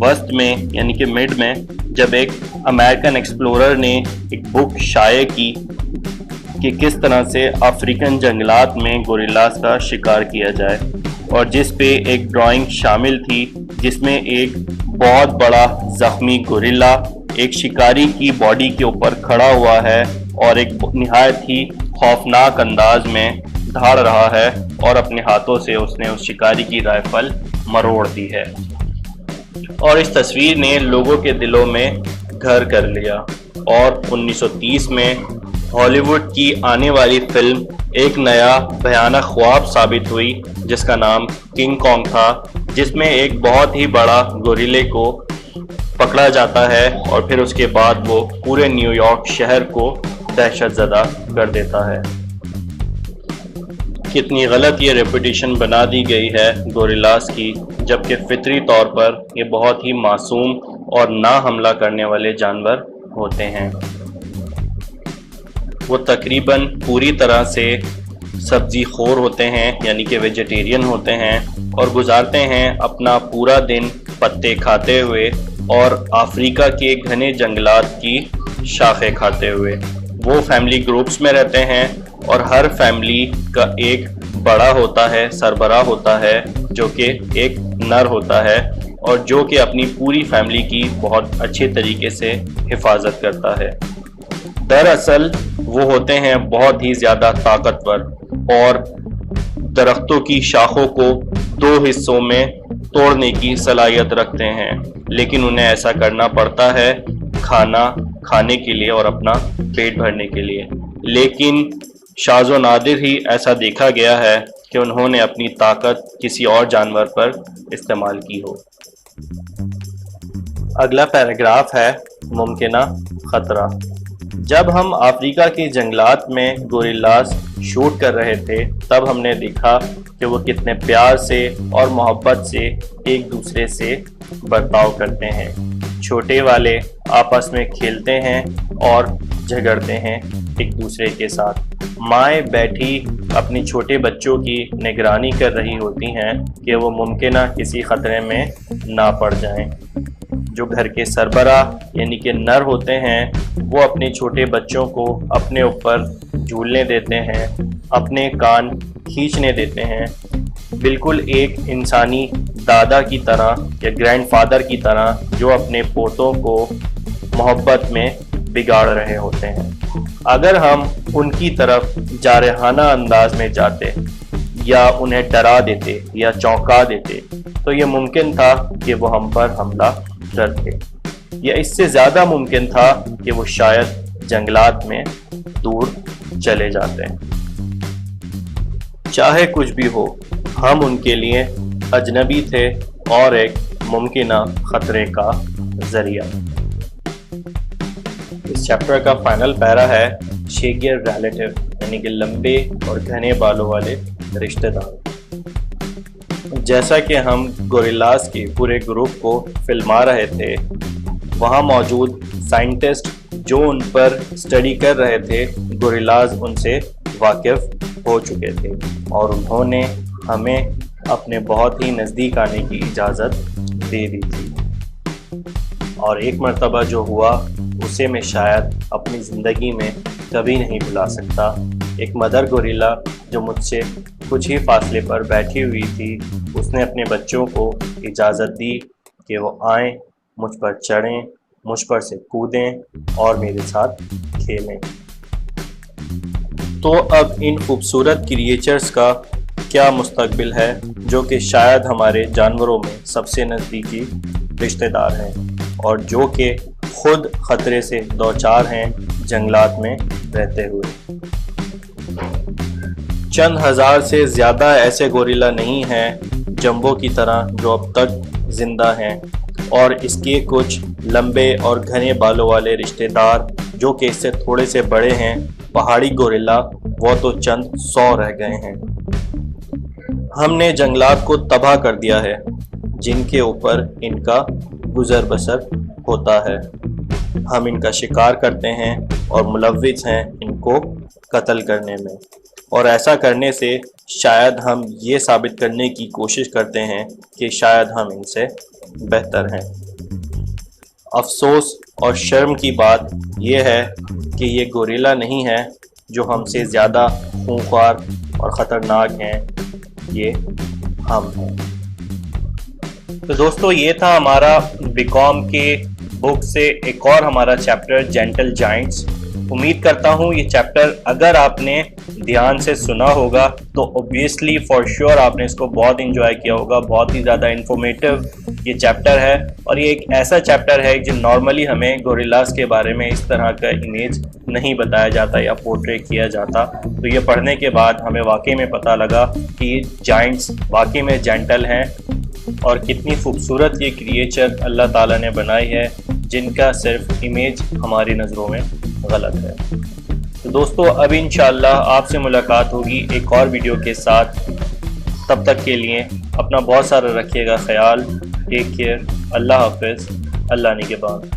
وسط میں یعنی کہ مڈ میں جب ایک امریکن ایکسپلورر نے ایک بک شائع کی کہ کس طرح سے افریقن جنگلات میں گوریلاز کا شکار کیا جائے، اور جس پہ ایک ڈرائنگ شامل تھی جس میں ایک بہت بڑا زخمی گوریلا ایک شکاری کی باڈی کے اوپر کھڑا ہوا ہے اور ایک نہایت ہی خوفناک انداز میں دھاڑ رہا ہے، اور اپنے ہاتھوں سے اس نے اس شکاری کی رائفل مروڑ دی ہے، اور اس تصویر نے لوگوں کے دلوں میں گھر کر لیا۔ اور 1930 میں ہالی ووڈ کی آنے والی فلم ایک نیا بھیانک خواب ثابت ہوئی جس کا نام کنگ کانگ تھا، جس میں ایک بہت ہی بڑا گوریلے کو پکڑا جاتا ہے اور پھر اس کے بعد وہ پورے نیو یارک شہر کو دہشت زدہ کر دیتا ہے۔ کتنی غلط یہ ریپوٹیشن بنا دی گئی ہے گوریلاز کی، جبکہ فطری طور پر یہ بہت ہی معصوم اور نہ حملہ کرنے والے جانور ہوتے ہیں۔ وہ تقریباً پوری طرح سے سبزی خور ہوتے ہیں یعنی کہ ویجیٹیرین ہوتے ہیں، اور گزارتے ہیں اپنا پورا دن پتے کھاتے ہوئے اور افریقہ کے گھنے جنگلات کی شاخیں کھاتے ہوئے۔ وہ فیملی گروپس میں رہتے ہیں اور ہر فیملی کا ایک بڑا ہوتا ہے، سربراہ ہوتا ہے جو کہ ایک نر ہوتا ہے، اور جو کہ اپنی پوری فیملی کی بہت اچھے طریقے سے حفاظت کرتا ہے۔ دراصل وہ ہوتے ہیں بہت ہی زیادہ طاقتور اور درختوں کی شاخوں کو 2 حصوں میں توڑنے کی صلاحیت رکھتے ہیں، لیکن انہیں ایسا کرنا پڑتا ہے کھانے کے لیے اور اپنا پیٹ بھرنے کے لیے۔ لیکن شاذ و نادر ہی ایسا دیکھا گیا ہے کہ انہوں نے اپنی طاقت کسی اور جانور پر استعمال کی ہو۔ اگلا پیراگراف ہے ممکنہ خطرہ۔ جب ہم افریقہ کے جنگلات میں گوریلاز شوٹ کر رہے تھے تب ہم نے دیکھا کہ وہ کتنے پیار سے اور محبت سے ایک دوسرے سے برتاؤ کرتے ہیں۔ چھوٹے والے آپس میں کھیلتے ہیں اور جھگڑتے ہیں ایک دوسرے کے ساتھ۔ مائیں بیٹھی اپنی چھوٹے بچوں کی نگرانی کر رہی ہوتی ہیں کہ وہ ممکنہ کسی خطرے میں نہ پڑ جائیں۔ جو گھر کے سربراہ یعنی کہ نر ہوتے ہیں وہ اپنے چھوٹے بچوں کو اپنے اوپر جھولنے دیتے ہیں، اپنے کان کھینچنے دیتے ہیں، بالکل ایک انسانی دادا کی طرح یا گرینڈ فادر کی طرح جو اپنے پوتوں کو محبت میں بگاڑ رہے ہوتے ہیں۔ اگر ہم ان کی طرف جارحانہ انداز میں جاتے یا انہیں ڈرا دیتے یا چونکا دیتے تو یہ ممکن تھا کہ وہ ہم پر حملہ کرتے، یا اس سے زیادہ ممکن تھا کہ وہ شاید جنگلات میں دور چلے جاتے ہیں۔ چاہے کچھ بھی ہو، ہم ان کے لیے اجنبی تھے اور ایک ممکنہ خطرے کا ذریعہ۔ اس چیپٹر کا فائنل پیرا ہے شیگیر ریلیٹیو یعنی کہ لمبے اور گھنے بالوں والے رشتہ دار۔ جیسا کہ ہم گوریلاز کے پورے گروپ کو فلما رہے تھے، وہاں موجود سائنٹسٹ جو ان پر اسٹڈی کر رہے تھے گوریلاز ان سے واقف ہو چکے تھے، اور انہوں نے ہمیں اپنے بہت ہی نزدیک آنے کی اجازت دے دی تھی۔ اور ایک مرتبہ جو ہوا اسے میں شاید اپنی زندگی میں کبھی نہیں بھلا سکتا۔ ایک مدر گوریلا جو مجھ سے کچھ ہی فاصلے پر بیٹھی ہوئی تھی، اس نے اپنے بچوں کو اجازت دی کہ وہ آئیں، مجھ پر چڑھیں، مجھ پر سے کودیں اور میرے ساتھ کھیلیں۔ تو اب ان خوبصورت کریچرز کا کیا مستقبل ہے جو کہ شاید ہمارے جانوروں میں سب سے نزدیکی رشتہ دار ہیں، اور جو کہ خود خطرے سے دوچار ہیں جنگلات میں رہتے ہوئے۔ چند ہزار سے زیادہ ایسے گوریلا نہیں ہیں جمبو کی طرح جو اب تک زندہ ہیں، اور اس کے کچھ لمبے اور گھنے بالوں والے رشتہ دار جو کہ اس سے تھوڑے سے بڑے ہیں پہاڑی گوریلا، وہ تو چند 100 رہ گئے ہیں۔ ہم نے جنگلات کو تباہ کر دیا ہے جن کے اوپر ان کا گزر بسر ہوتا ہے۔ ہم ان کا شکار کرتے ہیں اور ملوث ہیں ان کو قتل کرنے میں، اور ایسا کرنے سے شاید ہم یہ ثابت کرنے کی کوشش کرتے ہیں کہ شاید ہم ان سے بہتر ہیں۔ افسوس اور شرم کی بات یہ ہے کہ یہ گوریلا نہیں ہے جو ہم سے زیادہ خونخوار اور خطرناک ہیں، یہ ہم ہیں۔ تو دوستو یہ تھا ہمارا بیکام کے بک سے ایک اور ہمارا چیپٹر جینٹل جائنٹس۔ امید کرتا ہوں یہ چیپٹر اگر آپ نے دھیان سے سنا ہوگا تو اوبویسلی فار شیور آپ نے اس کو بہت انجوائے کیا ہوگا۔ بہت ہی زیادہ انفارمیٹیو یہ چیپٹر ہے، اور یہ ایک ایسا چیپٹر ہے جو نارملی ہمیں گوریلاز کے بارے میں اس طرح کا امیج نہیں بتایا جاتا یا پورٹری کیا جاتا۔ تو یہ پڑھنے کے بعد ہمیں واقعی میں پتہ لگا کہ یہ جائنٹس واقعی میں جینٹل ہیں، اور کتنی خوبصورت یہ کریچر اللہ تعالیٰ نے بنائی ہے جن کا صرف امیج ہماری نظروں میں غلط ہے۔ تو دوستو اب انشاءاللہ آپ سے ملاقات ہوگی ایک اور ویڈیو کے ساتھ۔ تب تک کے لیے اپنا بہت سارا رکھیے گا خیال۔ Take care. اللہ حافظ۔ اللہ نگہبان۔